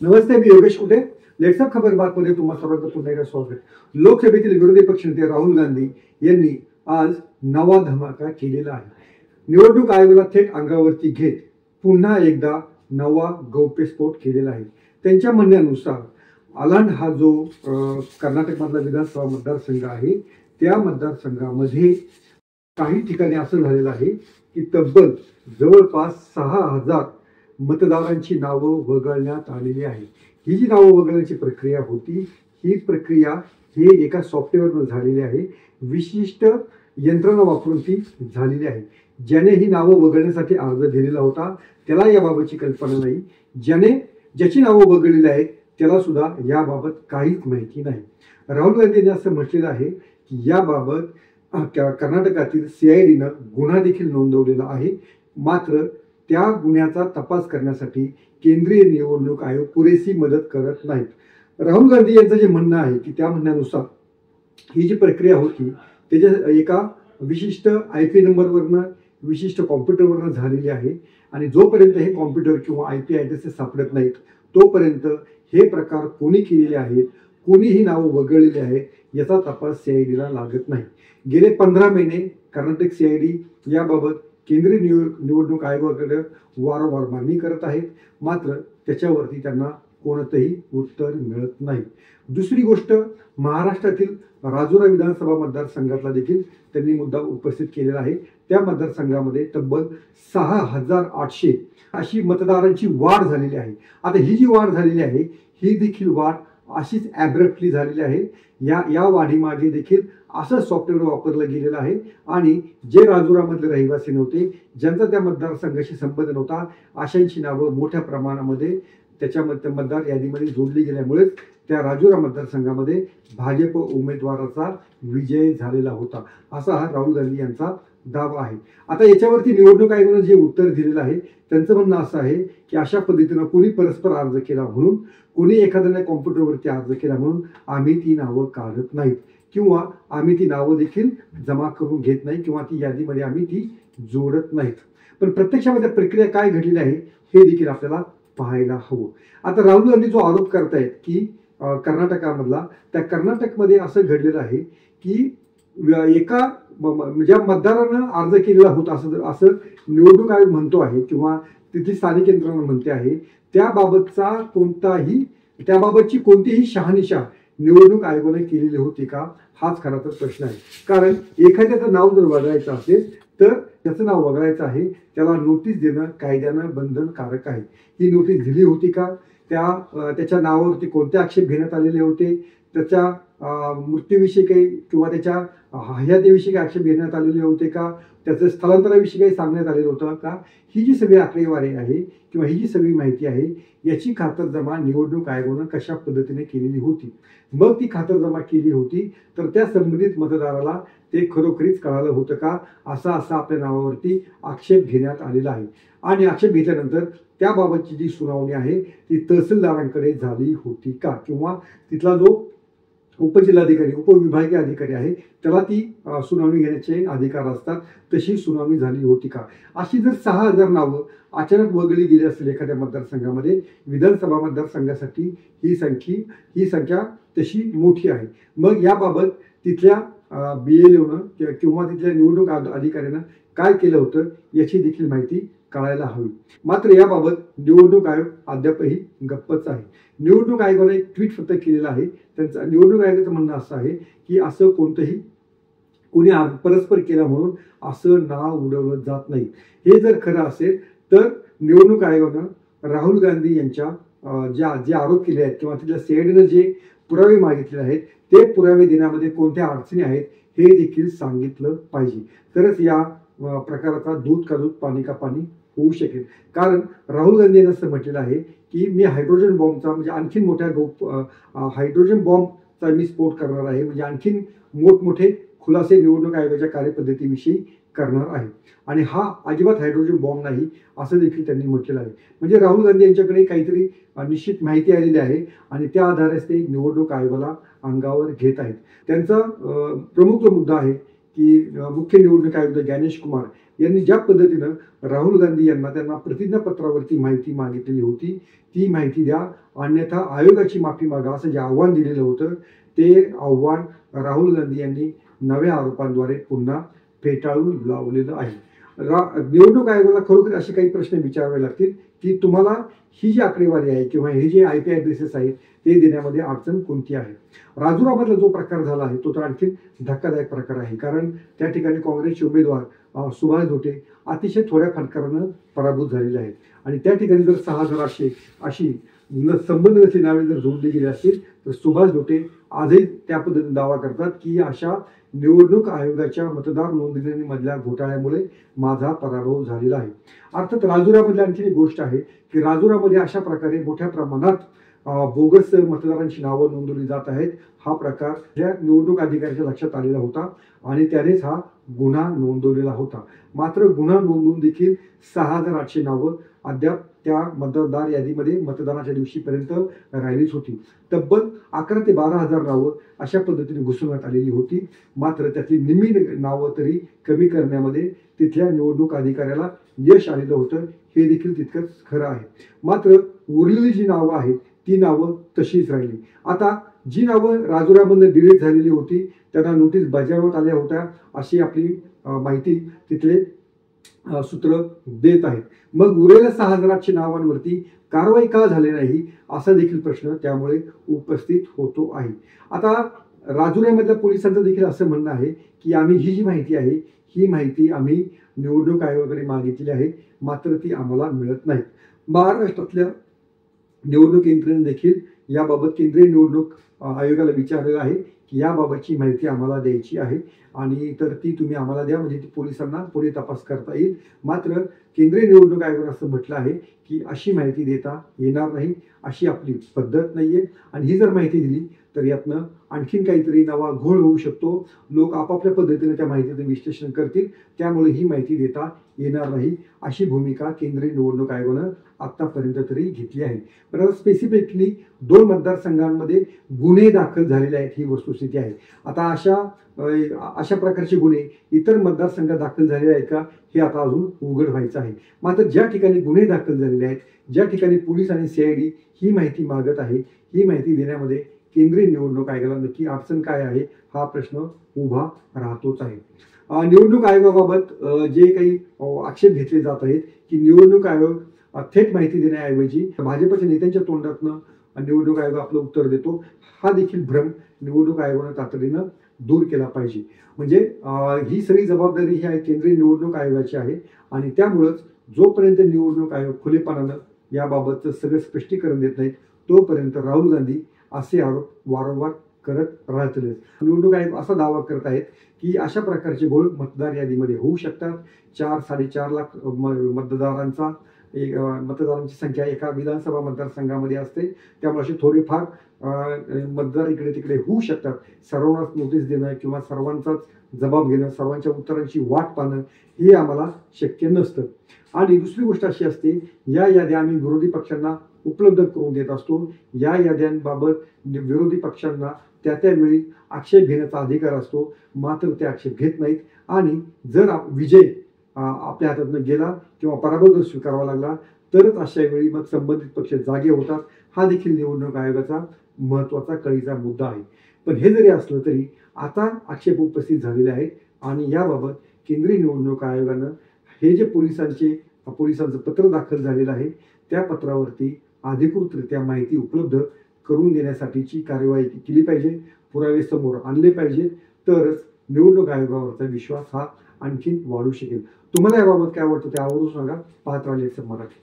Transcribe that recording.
नमस्ते, मी योगेश कुटे. लेट्सअप खबर बातमध्ये तुम्हा सर्वांचं पुन्हा एकदा स्वागत. लोकसभेतील विरोधी पक्षनेते राहुल गांधी यांनी आज नवा धमाका केलेला आहे. निवडणूक आयोगाला थेट अंगावरती घेत पुन्हा एकदा नवा गौप्यस्फोट केलेला आहे. त्यांच्या म्हणण्यानुसार आलांड हा जो कर्नाटकमधला विधानसभा मतदारसंघ आहे, त्या मतदारसंघामध्ये काही ठिकाणी असं झालेलं आहे की तब्बल जवळपास 6,000 मतदारांची नावं वगळण्यात आलेली आहे. ही जी नावं वगळण्याची प्रक्रिया होती, ही प्रक्रिया हे एका सॉफ्टवेअरवर झालेली आहे. विशिष्ट यंत्रणा वापरून ती झालेली आहे. ज्याने ही नावं वगळण्यासाठी अर्ज दिलेला होता त्याला याबाबतची कल्पना नाही. ज्याची नावं वगळलेली आहेत त्याला सुद्धा याबाबत काहीच माहिती नाही. राहुल गांधींनी असं म्हटलेलं आहे की याबाबत कर्नाटकातील CIDनं गुन्हा देखील नोंदवलेला आहे. मात्र त्या गुन्ह्याचा तपास करण्यासाठी केंद्रीय निवडणूक आयोग पुरेशी मदत करत नाहीत. राहुल गांधी यांचं जे म्हणणं आहे की त्या म्हणण्यानुसार ही जी प्रक्रिया होती त्याच्या एका विशिष्ट IP नंबरवरनं विशिष्ट कॉम्प्युटरवरनं झालेली आहे आणि जोपर्यंत हे कॉम्प्युटर किंवा IP ॲड्रेसेस सापडत नाहीत तोपर्यंत हे प्रकार कोणी केलेले आहेत, कोणी ही नावं वगळलेली आहेत याचा तपास CIDला लागत नाही. गेले 15 महिने कर्नाटक CID याबाबत केंद्रीय निवडणूक आयोगाकडे वारंवार मागणी करत आहेत. मात्र त्याच्यावरती त्यांना कोणतंही उत्तर मिळत नाही. दुसरी गोष्ट, महाराष्ट्रातील राजुरा विधानसभा मतदारसंघातला देखील त्यांनी मुद्दा उपस्थित केलेला आहे. त्या मतदारसंघामध्ये तब्बल 6,800 अशी मतदारांची वाढ झालेली आहे. आता ही जी वाढ झालेली आहे ही देखील वाढ अशीच ॲब्रप्टली झालेली आहे. या वाढीमागे देखील असं सॉफ्टवेअर वापरलं गेलेलं आहे आणि जे राजुरामधले रहिवासी नव्हते, ज्यांचा त्या मतदारसंघाशी संबंध नव्हता, अशांची नावं मोठ्या प्रमाणामध्ये त्याच्यामध्ये मतदार यादीमध्ये जोडली गेल्यामुळेच त्या राजुरा मतदारसंघामध्ये भाजप उमेदवाराचा विजय झालेला होता, असा हा राहुल गांधी यांचा दावा आहे. आता याच्यावरती निवडणूक आयोगाने जे उत्तर दिलेलं आहे त्यांचं म्हणणं असं आहे की अशा पद्धतीनं कोणी परस्पर अर्ज केला म्हणून, कोणी एखाद्याने कॉम्प्युटरवरती अर्ज केला म्हणून आम्ही ती नावं काढत नाहीत किंवा आम्ही ती नावं देखील जमा करून घेत नाही किंवा ती यादीमध्ये आम्ही ती जोडत नाहीत. पण प्रत्यक्षामध्ये प्रक्रिया काय घडलेली आहे हे देखील आपल्याला पाहायला हवं. आता राहुल गांधी जो आरोप करतायत की कर्नाटकामधला, त्या कर्नाटकमध्ये असं घडलेलं आहे की एका ज्या मतदारानं अर्ज केलेला होता असं निवडणूक आयोग म्हणतो आहे किंवा तिथली स्थानिक यंत्रणा म्हणते आहे, त्याबाबतची कोणतीही शहानिशा निवडणूक आयोगाने केलेली होती का, हाच खरा तर प्रश्न आहे. कारण एखाद्याचं नाव जर वगळायचं असेल तर त्याचं नाव वगळायचं आहे, त्याला नोटीस देणं कायद्यानं बंधनकारक आहे. ही नोटीस दिली होती का, त्याच्या नावावरती कोणते आक्षेप घेण्यात आलेले होते, त्याच्या मृत्यूविषयी काही किंवा त्याच्या हयातीविषयी काही आक्षेप घेण्यात आलेले होते का, त्याचं स्थलांतराविषयी काही सांगण्यात आलेलं होतं का, ही जी सगळी आकडेवारी आहे किंवा ही जी सगळी माहिती आहे याची खातरजमा निवडणूक आयोगानं कशा पद्धतीने केलेली होती. मग ती खातरजमा केली होती तर त्या संबंधित मतदाराला ते खरोखरीच कळालं होतं का, असा आपल्या नावावरती आक्षेप घेण्यात आलेला आहे. आणि आक्षेप घेतल्यानंतर त्याबाबतची जी सुनावणी आहे ती तहसीलदारांकडे झाली होती का, किंवा तिथला जो उपजिल्हाधिकारी उपविभागीय अधिकारी आहे त्याला ती सुनावणी घेण्याचे अधिकार असतात, तशी सुनावणी झाली होती का. अशी जर 6,000 नावं अचानक वगळली गेली असेल एखाद्या मतदारसंघामध्ये, विधानसभा मतदारसंघासाठी ही संख्या तशी मोठी आहे. मग याबाबत तिथल्या BLOनं किंवा तिथल्या निवडणूक अधिकाऱ्यानं काय केलं होतं याची देखील माहिती कळायला हवी. मात्र याबाबत निवडणूक आयोग अद्यापही गप्पच आहे. निवडणूक आयोगाने एक ट्विट फक्त केलेलं आहे. त्यांचं निवडणूक आयोगाचं म्हणणं असं आहे की असं कोणी परस्पर केला म्हणून असं नाव उडवलं जात नाही. हे जर खरं असेल तर निवडणूक आयोगानं राहुल गांधी यांच्या जे आरोप केले आहेत किंवा तिथल्या CIDनं जे पुरावे मागितले आहेत ते पुरावे देण्यामध्ये कोणत्या अडचणी आहेत हे देखील सांगितलं पाहिजे. तरच या प्रकाराचा दूध का दूध पाणी का पाणी होऊ शकेल. कारण राहुल गांधी यांनी असं म्हटलेलं आहे की मी हायड्रोजन बॉम्बचा म्हणजे आणखीन मोठ्या हायड्रोजन बॉम्बचा मी स्फोट करणार आहे, म्हणजे आणखीन मोठमोठे खुलासे निवडणूक आयोगाच्या कार्यपद्धतीविषयी करणार आहे आणि हा अजिबात हायड्रोजन बॉम्ब नाही असं देखील त्यांनी म्हटलेलं आहे. म्हणजे राहुल गांधी यांच्याकडे काहीतरी निश्चित माहिती आलेली आहे आणि त्या आधारेच ते निवडणूक आयोगाला अंगावर घेत आहेत. त्यांचा प्रमुख जो मुद्दा आहे की मुख्य निवडणूक आयुक्त ज्ञानेश कुमार यांनी ज्या पद्धतीनं राहुल गांधी यांना त्यांना प्रतिज्ञापत्रावरती माहिती मागितलेली होती ती माहिती द्या, अन्यथा आयोगाची माफी मागा असं जे आव्हान दिलेलं होतं ते आव्हान राहुल गांधी यांनी नव्या आरोपांद्वारे पुन्हा फेटाळून लावलेलं आहे. निवडणूक आयोगाला खरोखर असे काही प्रश्न विचारावे लागतील की तुम्हाला ही जी आकडेवारी आहे किंवा हे जे IP ॲड्रेसेस आहेत ते देण्यामध्ये अडचण कोणती आहे. राजुरामधला जो प्रकार झाला आहे तो तर आणखी धक्कादायक प्रकार आहे, कारण त्या ठिकाणी काँग्रेसचे उमेदवार सुभाष धोटे अतिशय थोड्या फटकारानं पराभूत झालेले आहेत आणि त्या ठिकाणी जर 6,000 अशी संबंध नसलेली नावे जर जोडली गेली असतील तर सुभाष धोटे आजही त्या पद्धतीने दावा करतात की अशा निवडणूक आयोगाच्या मतदार नोंदणीमधल्या घोटाळ्यामुळे माझा पराभव झालेला आहे. अर्थात राजुरामधली आणखी एक गोष्ट आहे की राजुरामध्ये अशा प्रकारे मोठ्या प्रमाणात बोगस मतदारांची नावं नोंदवली जात आहेत. हा प्रकार या निवडणूक अधिकाऱ्याच्या लक्षात आलेला होता आणि त्यानेच हा गुन्हा नोंदवलेला होता. मात्र गुन्हा नोंदवून देखील 6,800 नावं अद्याप त्या मतदार यादीमध्ये मतदानाच्या दिवशीपर्यंत राहिलीच होती. तब्बल 11 ते 12,000 नावं अशा पद्धतीने घुसवण्यात आलेली होती. मात्र त्यातली निम्मी नावं तरी कमी करण्यामध्ये तिथल्या निवडणूक अधिकाऱ्याला यश आलेलं होतं, हे देखील तितकंच खरं आहे. मात्र उरलेली जी नावं आहेत ती नावं तशीच राहिली. आता जी नावं राजुरामधून डिलीट झालेली होती त्यांना नोटीस बजावण्यात आल्या होत्या अशी आपली माहिती तिथले सूत्र देत आहेत. मग उरलेल्या 6,800 नावांवरती कारवाई का झाली नाही असा देखील प्रश्न त्यामुळे उपस्थित होतो आहे. आता राजुऱ्यामधल्या पोलिसांचं देखील असं म्हणणं आहे की आम्ही ही जी माहिती आहे ही माहिती आम्ही निवडणूक आयोगाकडे मागितली आहे, मात्र ती आम्हाला मिळत नाही. महाराष्ट्रातल्या निवडणूक यंत्रणेने देखील याबाबत केंद्रीय निवडणूक आयोगाला विचारलेलं आहे की याबाबतची माहिती आम्हाला द्यायची आहे आणि तर ती तुम्ही आम्हाला द्या म्हणजे ती पोलिसांना पुढे तपास करता येईल. मात्र केंद्रीय निवडणूक आयोगाने असं म्हटलं आहे की अशी माहिती देता येणार नाही, अशी आपली पद्धत नाहीये आणि ही जर माहिती दिली तर यातनं आणखीन काहीतरी नवा घोळ होऊ शकतो. लोक आपापल्या पद्धतीने त्या माहितीचं विश्लेषण करतील, त्यामुळे ही माहिती देता येणार नाही अशी भूमिका केंद्रीय निवडणूक आयोगानं आतापर्यंत तरी घेतली आहे. पण आता स्पेसिफिकली 2 मतदारसंघांमध्ये गुन्हे दाखल झालेले आहेत ही वस्तुस्थिती आहे. आता अशा प्रकारचे गुन्हे इतर मतदारसंघात दाखल झालेले आहेत का हे आता अजून उघड व्हायचं आहे. मात्र ज्या ठिकाणी गुन्हे दाखल झालेले आहेत, ज्या ठिकाणी पोलीस आणि CID ही माहिती मागत आहे, ही माहिती देण्यामध्ये केंद्रीय निवडणूक आयोगाला नक्की अडचण काय आहे हा प्रश्न उभा राहतोच आहे. निवडणूक आयोगाबाबत जे काही आक्षेप घेतले जात आहेत की निवडणूक आयोग थेट माहिती देण्याऐवजी भाजपच्या नेत्यांच्या तोंडातनं निवडणूक आयोग आपलं उत्तर देतो, हा देखील भ्रम निवडणूक आयोगाने तातडीनं दूर केला पाहिजे. म्हणजे ही सगळी जबाबदारी ही आहे केंद्रीय निवडणूक आयोगाची आहे आणि त्यामुळंच जोपर्यंत निवडणूक आयोग खुलेपणानं याबाबतचं सगळं स्पष्टीकरण देत नाहीत तोपर्यंत राहुल गांधी असे आरोप वारंवार करत राहतील. निवडणूक आयोग असा दावा करत आहेत की अशा प्रकारचे घोळ मतदार यादीमध्ये होऊ शकतात. 4-4.5 लाख मतदारांची संख्या एका विधानसभा मतदारसंघामध्ये असते, त्यामुळे असे थोडेफार मतदार इकडे तिकडे होऊ शकतात. सर्वांनाच नोटीस देणं किंवा सर्वांचाच जबाब घेणं, सर्वांच्या उत्तरांची वाट पाहणं हे आम्हाला शक्य नसतं. आणि दुसरी गोष्ट अशी असते, या याद्या आम्ही विरोधी पक्षांना उपलब्ध करून देत असतो. या याद्यांबाबत विरोधी पक्षांना त्यावेळी आक्षेप घेण्याचा अधिकार असतो, मात्र ते आक्षेप घेत नाहीत आणि जर विजय आपल्या हातातून गेला किंवा पराभव जर स्वीकारावा लागला तरच अशा वेळी मग संबंधित पक्ष जागे होतात. हा देखील निवडणूक आयोगाचा महत्त्वाचा कळीचा मुद्दा आहे. पण हे जरी असलं तरी आता आक्षेप उपस्थित झालेले आहेत आणि याबाबत केंद्रीय निवडणूक आयोगानं हे जे पोलिसांचं पत्र दाखल झालेलं आहे त्या पत्रावरती अधिकृतरित्या माहिती उपलब्ध करून देण्यासाठीची कार्यवाही केली पाहिजे, पुरावे समोर आणले पाहिजे, तरच निवडणूक आयोगावरचा विश्वास हा आणखीन वाढू शकेल. तुम्हाला याबाबत काय वाटतं ते आवर्जून सांगा. पाहत राहा लेट्सअप मराठी.